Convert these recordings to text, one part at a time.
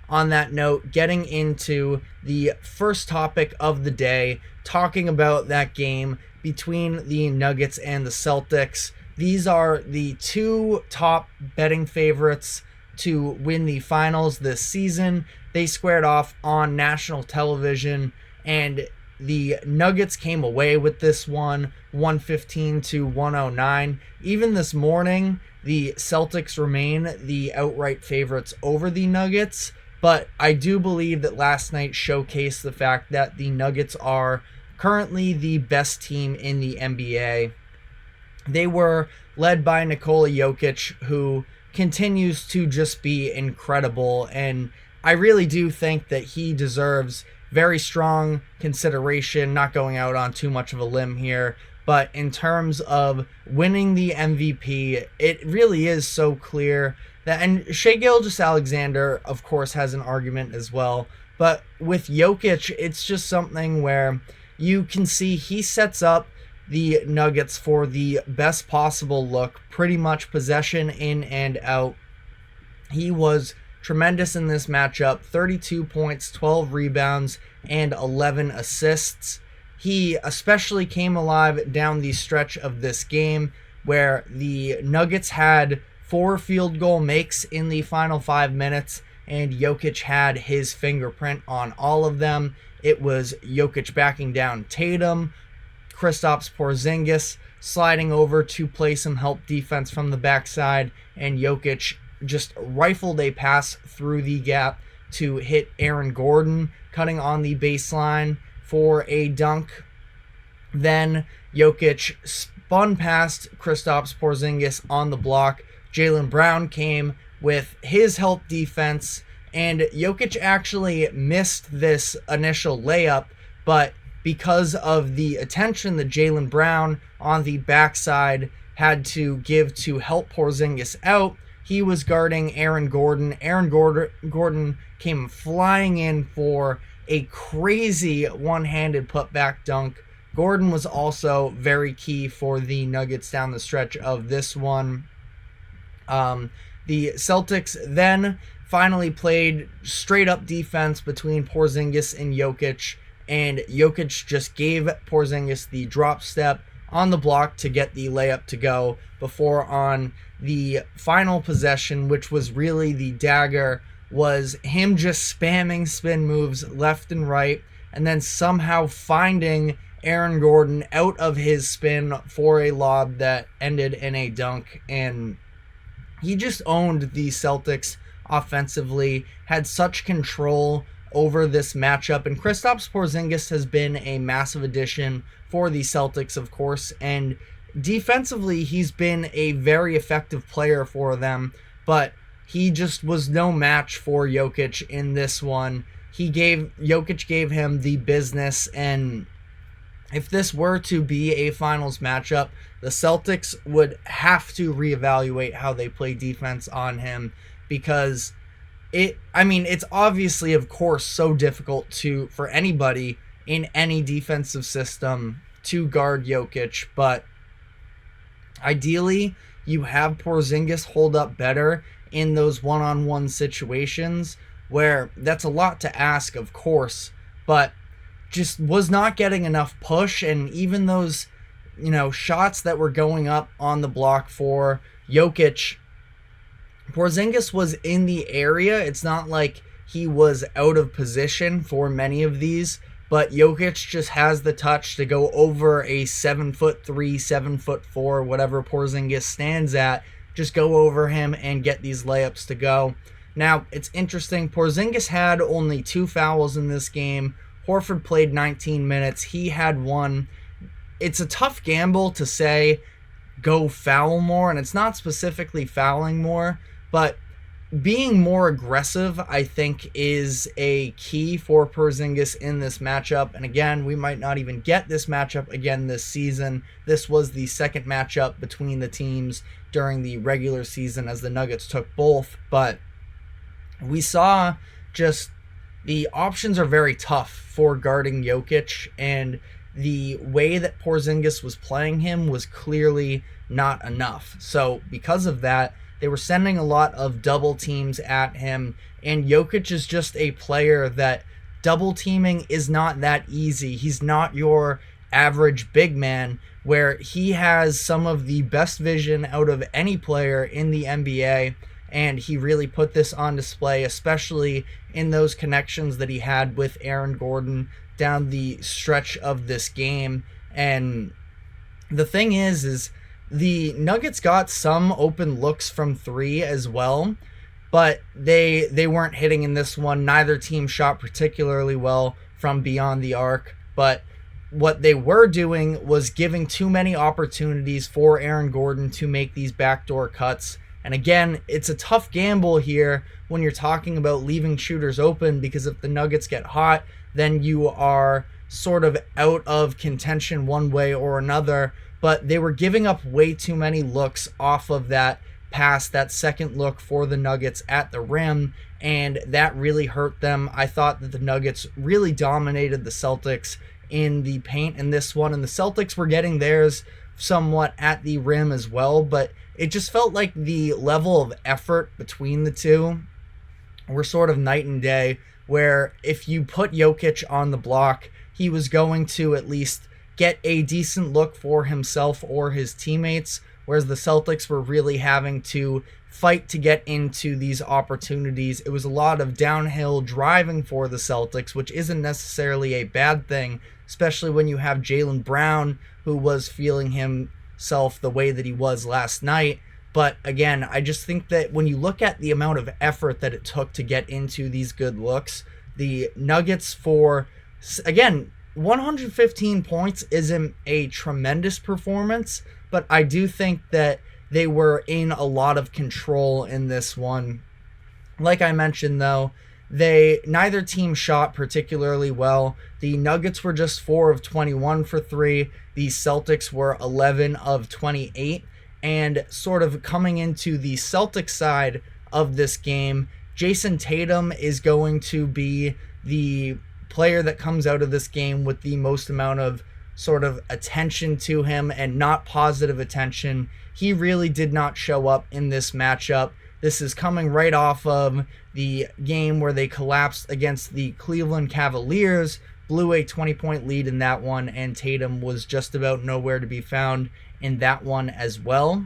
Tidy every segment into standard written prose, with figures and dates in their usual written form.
on that note, getting into the first topic of the day, talking about that game between the Nuggets and the Celtics. These are the two top betting favorites to win the finals this season. They squared off on national television, and the Nuggets came away with this one, 115 to 109. Even this morning, the Celtics remain the outright favorites over the Nuggets, but I do believe that last night showcased the fact that the Nuggets are currently the best team in the NBA. They were led by Nikola Jokic, who continues to just be incredible, and I really do think that he deserves very strong consideration, not going out on too much of a limb here, but in terms of winning the MVP, it really is so clear that, and Shai Gilgeous-Alexander, of course, has an argument as well, but with Jokic, it's just something where you can see he sets up the Nuggets for the best possible look, pretty much possession in and out. He was tremendous in this matchup, 32 points, 12 rebounds, and 11 assists. He especially came alive down the stretch of this game where the Nuggets had 4 field goal makes in the final 5 minutes, and Jokic had his fingerprint on all of them. It was Jokic backing down Tatum, Kristaps Porzingis sliding over to play some help defense from the backside, and Jokic just rifled a pass through the gap to hit Aaron Gordon, cutting on the baseline for a dunk. Then Jokic spun past Kristaps Porzingis on the block. Jaylen Brown came with his help defense, and Jokic actually missed this initial layup, but because of the attention that Jaylen Brown on the backside had to give to help Porzingis out, he was guarding Aaron Gordon. Aaron Gordon came flying in for a crazy one-handed putback dunk. Gordon was also very key for the Nuggets down the stretch of this one. The Celtics then finally played straight-up defense between Porzingis and Jokic, and Jokic just gave Porzingis the drop step on the block to get the layup to go before on the final possession, which was really the dagger, was him just spamming spin moves left and right and then somehow finding Aaron Gordon out of his spin for a lob that ended in a dunk. And he just owned the Celtics offensively, had such control over this matchup, and Kristaps Porzingis has been a massive addition for the Celtics, of course, and defensively he's been a very effective player for them, but he just was no match for Jokic in this one. Jokic gave him the business, and if this were to be a finals matchup, the Celtics would have to reevaluate how they play defense on him, because it's obviously, of course, so difficult for anybody in any defensive system to guard Jokic, but ideally you have Porzingis hold up better in those one-on-one situations where that's a lot to ask, of course, but just was not getting enough push. And even those, shots that were going up on the block for Jokic, Porzingis was in the area. It's not like he was out of position for many of these, but Jokic just has the touch to go over a 7'3", 7'4", whatever Porzingis stands at, just go over him and get these layups to go. Now, it's interesting, Porzingis had only 2 fouls in this game. Horford played 19 minutes. He had 1. It's a tough gamble to say go foul more, and it's not specifically fouling more, but being more aggressive, I think, is a key for Porzingis in this matchup. And again, we might not even get this matchup again this season. This was the second matchup between the teams during the regular season as the Nuggets took both. But we saw just the options are very tough for guarding Jokic, and the way that Porzingis was playing him was clearly not enough. So because of that, They were sending a lot of double teams at him, and Jokic is just a player that double teaming is not that easy. He's not your average big man, where he has some of the best vision out of any player in the NBA, and he really put this on display, especially in those connections that he had with Aaron Gordon down the stretch of this game. And the thing is the Nuggets got some open looks from three as well, but they weren't hitting in this one. Neither team shot particularly well from beyond the arc, but what they were doing was giving too many opportunities for Aaron Gordon to make these backdoor cuts. And again, it's a tough gamble here when you're talking about leaving shooters open, because if the Nuggets get hot, then you are sort of out of contention one way or another. But they were giving up way too many looks off of that pass, that second look for the Nuggets at the rim, and that really hurt them. I thought that the Nuggets really dominated the Celtics in the paint in this one, and the Celtics were getting theirs somewhat at the rim as well, but it just felt like the level of effort between the two were sort of night and day, where if you put Jokic on the block, he was going to at least get a decent look for himself or his teammates, whereas the Celtics were really having to fight to get into these opportunities. It was a lot of downhill driving for the Celtics, which isn't necessarily a bad thing, especially when you have Jaylen Brown, who was feeling himself the way that he was last night. But again, I just think that when you look at the amount of effort that it took to get into these good looks, the Nuggets, for, again, 115 points isn't a tremendous performance, but I do think that they were in a lot of control in this one. Like I mentioned, though, neither team shot particularly well. The Nuggets were just 4 of 21 for 3. The Celtics were 11 of 28. And sort of coming into the Celtics side of this game, Jason Tatum is going to be the player that comes out of this game with the most amount of sort of attention to him, and not positive attention. He really did not show up in this matchup. This is coming right off of the game where they collapsed against the Cleveland Cavaliers, blew a 20-point lead in that one, and Tatum was just about nowhere to be found in that one as well.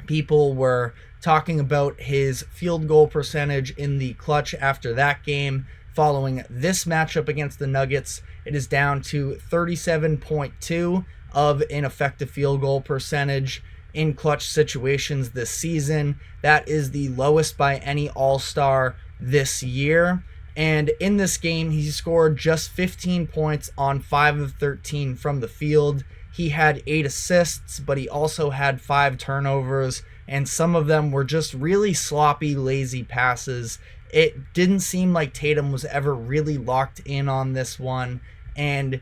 People were talking about his field goal percentage in the clutch after that game. Following this matchup against the Nuggets, it is down to 37.2 of an effective field goal percentage in clutch situations this season. That is the lowest by any All-Star this year. And in this game, he scored just 15 points on 5 of 13 from the field. He had 8 assists, but he also had 5 turnovers, and some of them were just really sloppy, lazy passes. It didn't seem like Tatum was ever really locked in on this one. And,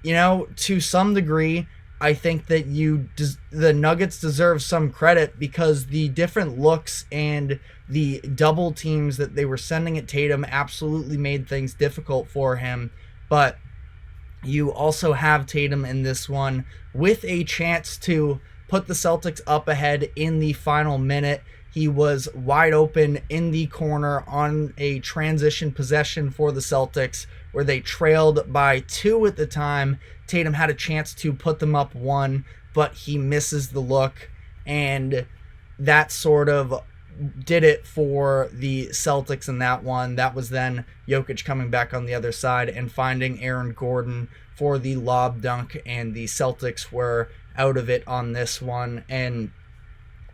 you know, to some degree, I think that the Nuggets deserve some credit, because the different looks and the double teams that they were sending at Tatum absolutely made things difficult for him. But you also have Tatum in this one with a chance to put the Celtics up ahead in the final minute. He was wide open in the corner on a transition possession for the Celtics, where they trailed by 2 at the time. Tatum had a chance to put them up 1, but he misses the look, and that sort of did it for the Celtics in that one. That was then Jokic coming back on the other side and finding Aaron Gordon for the lob dunk, and the Celtics were out of it on this one. And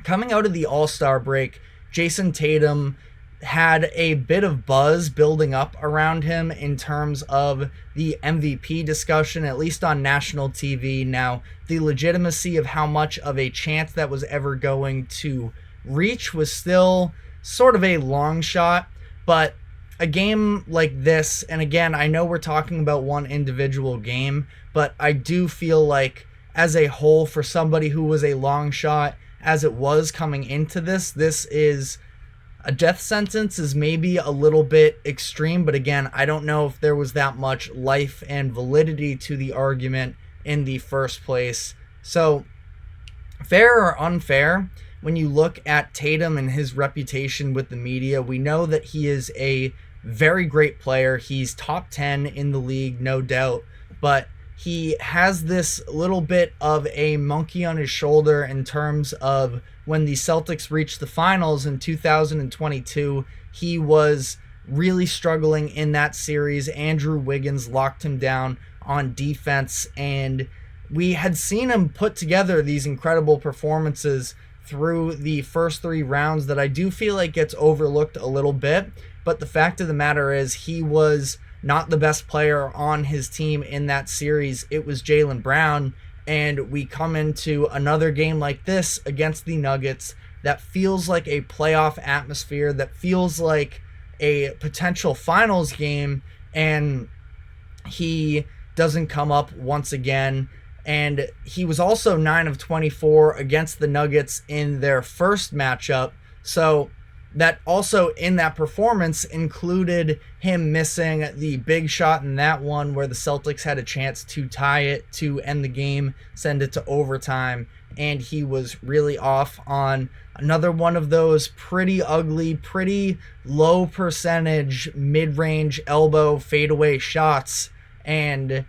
coming out of the All-Star break, Jason Tatum had a bit of buzz building up around him in terms of the MVP discussion, at least on national TV. Now, the legitimacy of how much of a chance that was ever going to reach was still sort of a long shot, but a game like this, and again, I know we're talking about one individual game, but I do feel like as a whole, for somebody who was a long shot, as it was coming into this is a death sentence is maybe a little bit extreme, but again, I don't know if there was that much life and validity to the argument in the first place. So, fair or unfair, when you look at Tatum and his reputation with the media, we know that he is a very great player. He's top 10 in the league, no doubt, but he has this little bit of a monkey on his shoulder in terms of when the Celtics reached the finals in 2022. He was really struggling in that series. Andrew Wiggins locked him down on defense, and we had seen him put together these incredible performances through the first 3 rounds that I do feel like gets overlooked a little bit. But the fact of the matter is, he was not the best player on his team in that series. It was Jaylen Brown, and we come into another game like this against the Nuggets that feels like a playoff atmosphere, that feels like a potential finals game, and he doesn't come up once again. And he was also 9 of 24 against the Nuggets in their first matchup. So that also in that performance included him missing the big shot in that one where the Celtics had a chance to tie it to end the game, send it to overtime. And he was really off on another one of those pretty ugly, pretty low percentage mid-range elbow fadeaway shots. And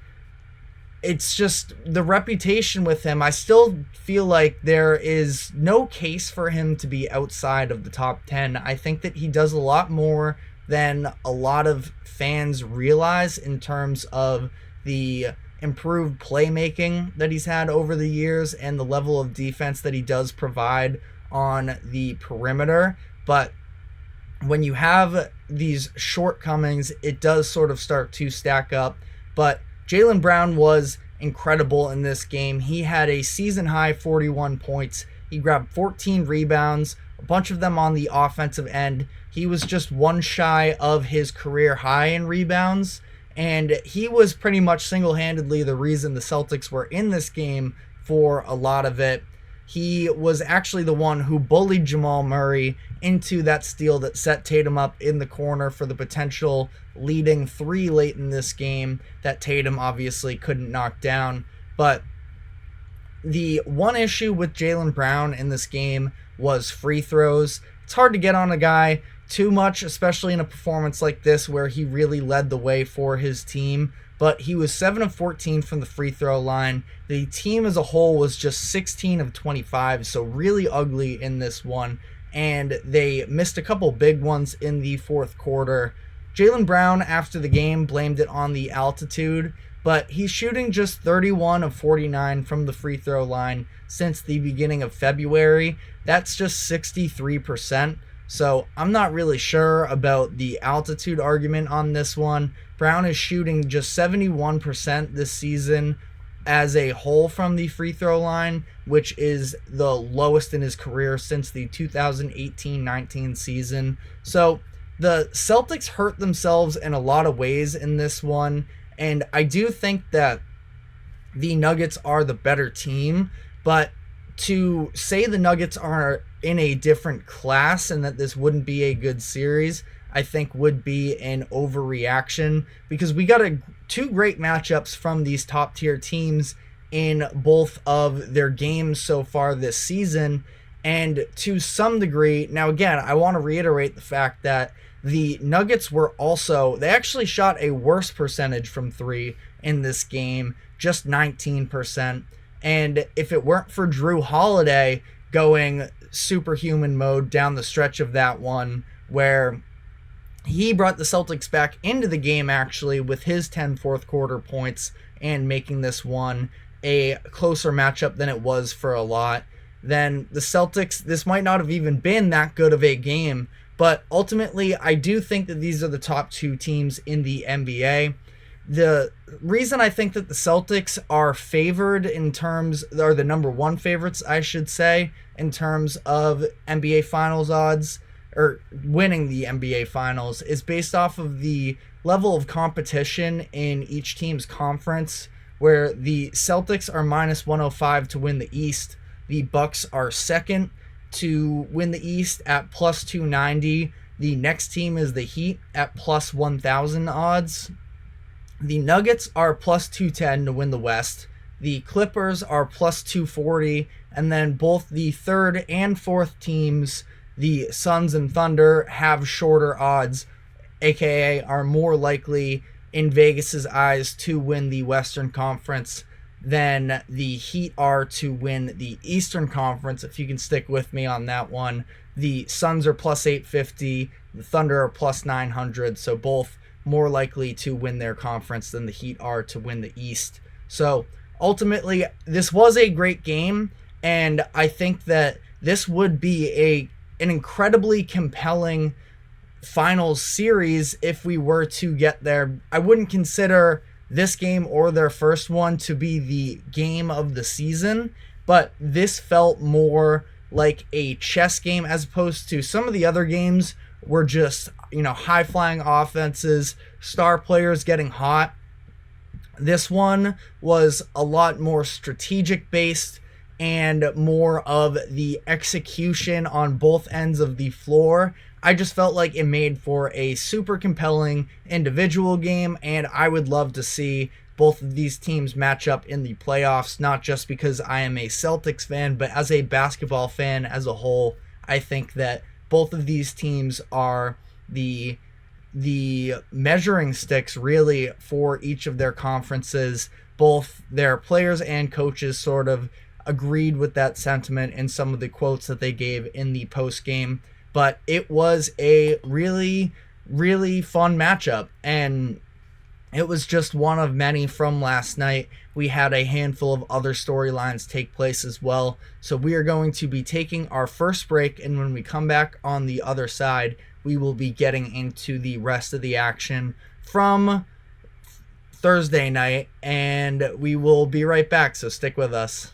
it's just the reputation with him. I still feel like there is no case for him to be outside of the top 10. I think that he does a lot more than a lot of fans realize in terms of the improved playmaking that he's had over the years and the level of defense that he does provide on the perimeter. But when you have these shortcomings, it does sort of start to stack up. But Jaylen Brown was incredible in this game. He had a season-high 41 points. He grabbed 14 rebounds, a bunch of them on the offensive end. He was just one shy of his career high in rebounds, and he was pretty much single-handedly the reason the Celtics were in this game for a lot of it. He was actually the one who bullied Jamal Murray into that steal that set Tatum up in the corner for the potential leading 3 late in this game that Tatum obviously couldn't knock down. But the one issue with Jaylen Brown in this game was free throws. It's hard to get on a guy too much, especially in a performance like this where he really led the way for his team. But he was 7 of 14 from the free throw line. The team as a whole was just 16 of 25, so really ugly in this one. And they missed a couple big ones in the fourth quarter. Jaylen Brown, after the game, blamed it on the altitude, but he's shooting just 31 of 49 from the free throw line since the beginning of February. That's just 63%. So I'm not really sure about the altitude argument on this one. Brown is shooting just 71% this season as a whole from the free throw line, which is the lowest in his career since the 2018-19 season. So the Celtics hurt themselves in a lot of ways in this one, and I do think that the Nuggets are the better team, but to say the Nuggets are in a different class and that this wouldn't be a good series, I think would be an overreaction, because we got 2 great matchups from these top tier teams in both of their games so far this season. And to some degree, now again, I want to reiterate the fact that the Nuggets they actually shot a worse percentage from 3 in this game, just 19%. And if it weren't for Drew Holiday going superhuman mode down the stretch of that one, where he brought the Celtics back into the game actually with his 10 fourth quarter points and making this one a closer matchup than it was for a lot, then the Celtics, this might not have even been that good of a game. But ultimately, I do think that these are the top 2 teams in the NBA. The reason I think that the Celtics are favored are the number 1 favorites, I should say, in terms of NBA Finals odds, or winning the NBA Finals, is based off of the level of competition in each team's conference, where the Celtics are minus 105 to win the East. The Bucks are second to win the East at plus 290. The next team is the Heat at plus 1,000 odds. The Nuggets are plus 210 to win the West. The Clippers are plus 240, And then both the third and fourth teams, the Suns and Thunder, have shorter odds, aka are more likely in Vegas's eyes to win the Western Conference than the Heat are to win the Eastern Conference. If you can stick with me on that one, the Suns are plus 850, the Thunder are plus 900, so both more likely to win their conference than the Heat are to win the East. So ultimately, this was a great game, and I think that this would be an incredibly compelling finals series if we were to get there. I wouldn't consider this game or their first one to be the game of the season, but this felt more like a chess game as opposed to some of the other games were just, high flying offenses, star players getting hot. This one was a lot more strategic based and more of the execution on both ends of the floor. I just felt like it made for a super compelling individual game, and I would love to see both of these teams match up in the playoffs, not just because I am a Celtics fan, but as a basketball fan as a whole. I think that both of these teams are the measuring sticks really for each of their conferences. Both their players and coaches sort of agreed with that sentiment in some of the quotes that they gave in the post game. But it was a really, really fun matchup, and it was just one of many from last night. We had a handful of other storylines take place as well. So we are going to be taking our first break, and when we come back on the other side, we will be getting into the rest of the action from Thursday night, and we will be right back, so stick with us.